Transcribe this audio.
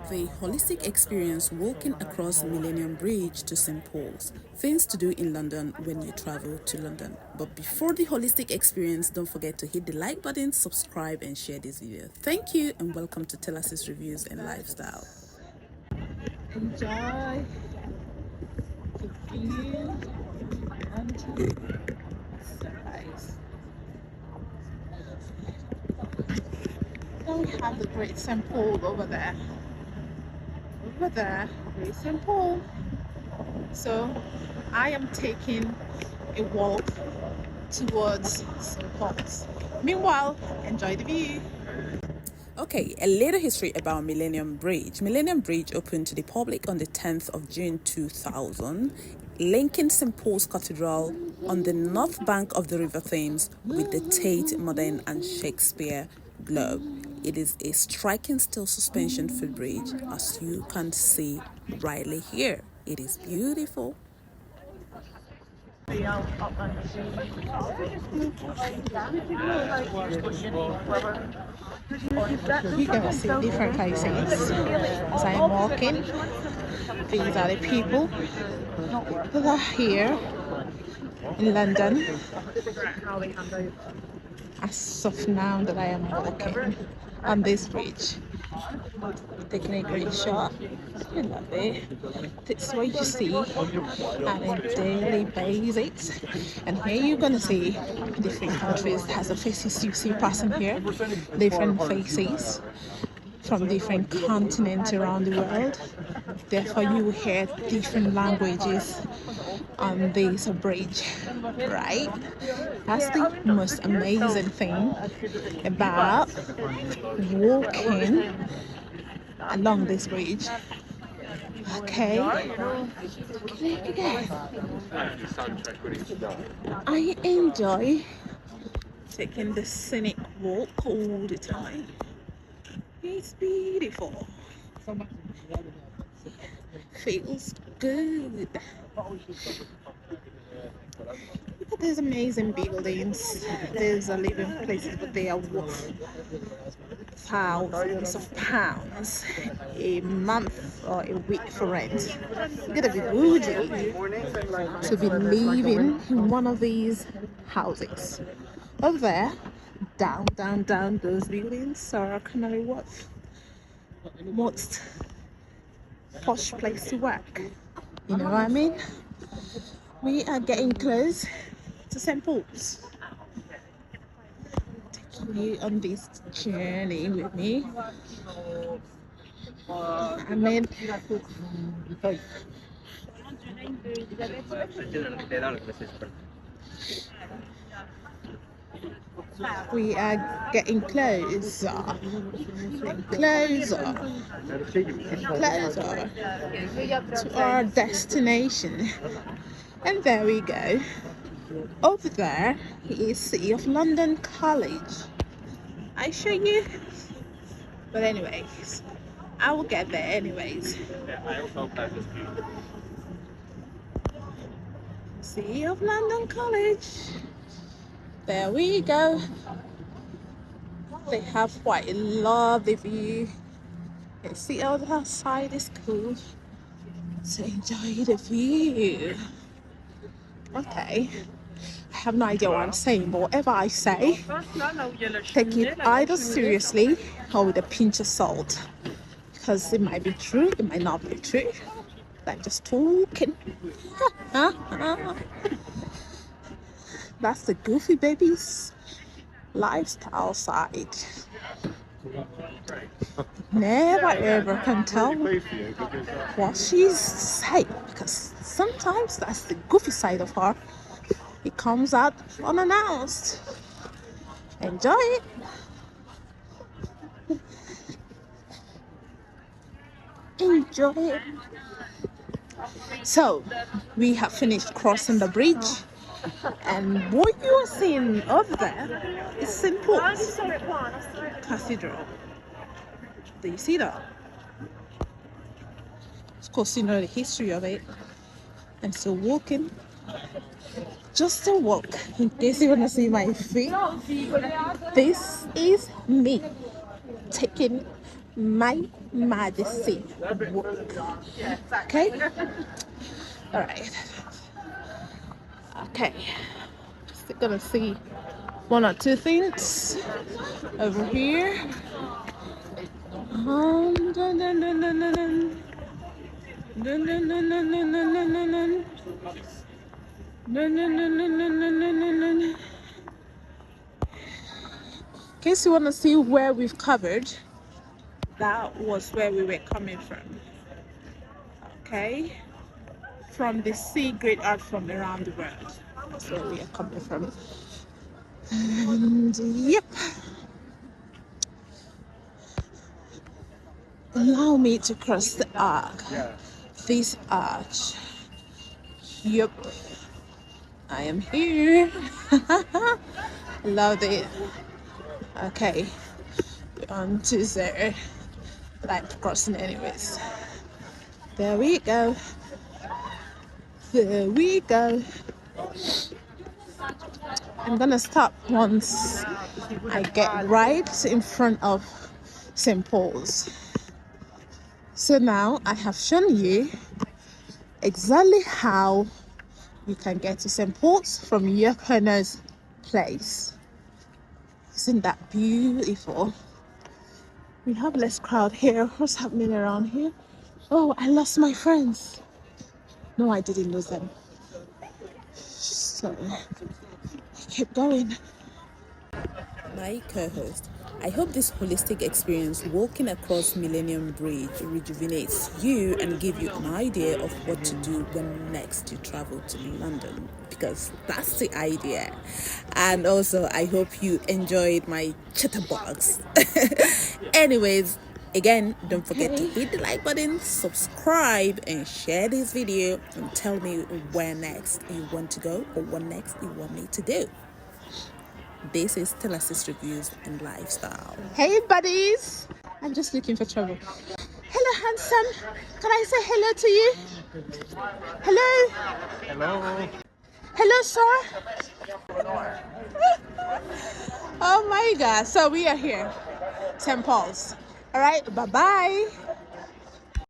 The holistic experience walking across Millennium Bridge to St. Paul's. Things to do in London when you travel to London. But before the holistic experience, don't forget to hit the like button, subscribe, and share this video. Thank you, and welcome to Tellasis Reviews and Lifestyle. Enjoy the view and sunrise. Then we have the Great St. Paul over there. Over there, Great St. Paul. So I am taking a walk towards St. Paul's. Meanwhile, enjoy the view. Okay, a little history about Millennium Bridge. Millennium Bridge opened to the public on the 10th of June 2000, linking St. Paul's Cathedral on the north bank of the River Thames with the Tate Modern and Shakespeare Globe. It is a striking steel suspension footbridge, as you can see rightly here. It is beautiful. You're gonna see different faces as I'm walking. These are the people that are here in London as of now that I am walking on this bridge. Taking a great shot. Lovely. That's what you see on a daily basis. And here you're gonna see different countries has the faces you see passing here. Different faces from different continents around the world. Therefore you will hear different languages on this bridge, right? That's the most amazing thing about walking along this bridge. Okay. I enjoy taking the scenic walk all the time. It's beautiful. Feels good. Look at these amazing buildings. These are living places, but they are worth thousands of pounds a month or a week for rent. You gotta be bougie to be living in one of these houses. Over there, down, those buildings are Canary Wharf. Most posh place to work. You know what I mean? We are getting close to St. Paul's. Taking you on this journey with me. I mean, we are getting closer to our destination. And there we go. Over there is City of London College. I show you. But anyways, I will get there anyways. City of London College. There we go. They have quite a lovely view. You see all the outside is cool. So enjoy the view. Okay. I have no idea what I'm saying, but whatever I say, take it either seriously or with a pinch of salt. Because it might be true, it might not be true. I'm just talking. That's the goofy baby's lifestyle side. Never ever can tell what she's saying, because sometimes that's the goofy side of her. It comes out unannounced. Enjoy it. Enjoy it. So we have finished crossing the bridge, and what you are seeing over there is St. Paul's Cathedral. Do you see that? Of course, you know the history of it. I'm still walking, just a walk, in case you want to see my feet. This is me taking my Majesty work. Okay? Alright. Okay. Still gonna see one or two things over here. Dun, dun, dun, dun, dun, dun. Dun, dun, dun, dun, dun, dun, dun, dun, dun. Dun, dun, dun, dun, dun, dun, dun, dun, dun. In case you want to see where we've covered, that was where we were coming from. Okay, from the sea, great art from around the world. That's where we are coming from. And yep, allow me to cross the arc. This arch. Yep, I am here. Love it. Okay, we're on to there. Like crossing anyways. There we go. There we go. I'm gonna stop once I get right in front of St. Paul's. So now I have shown you exactly how you can get to St. Paul's from Yokona's place. Isn't that beautiful? We have less crowd here. What's happening around here? Oh, I lost my friends. No, I didn't lose them. So keep going. My co-host, I hope this holistic experience walking across Millennium Bridge rejuvenates you and give you an idea of what to do when next you travel to London, because that's the idea. And also, I hope you enjoyed my chatterbox. Anyways, again, don't forget to hit the like button, subscribe, and share this video, and tell me where next you want to go or what next you want me to do. This is Tellasis Reviews and Lifestyle. Hey buddies! I'm just looking for trouble. Hello handsome! Can I say hello to you? Hello? Hello. Hello sir? Oh my god, so we are here. St. Paul's. Alright, bye-bye.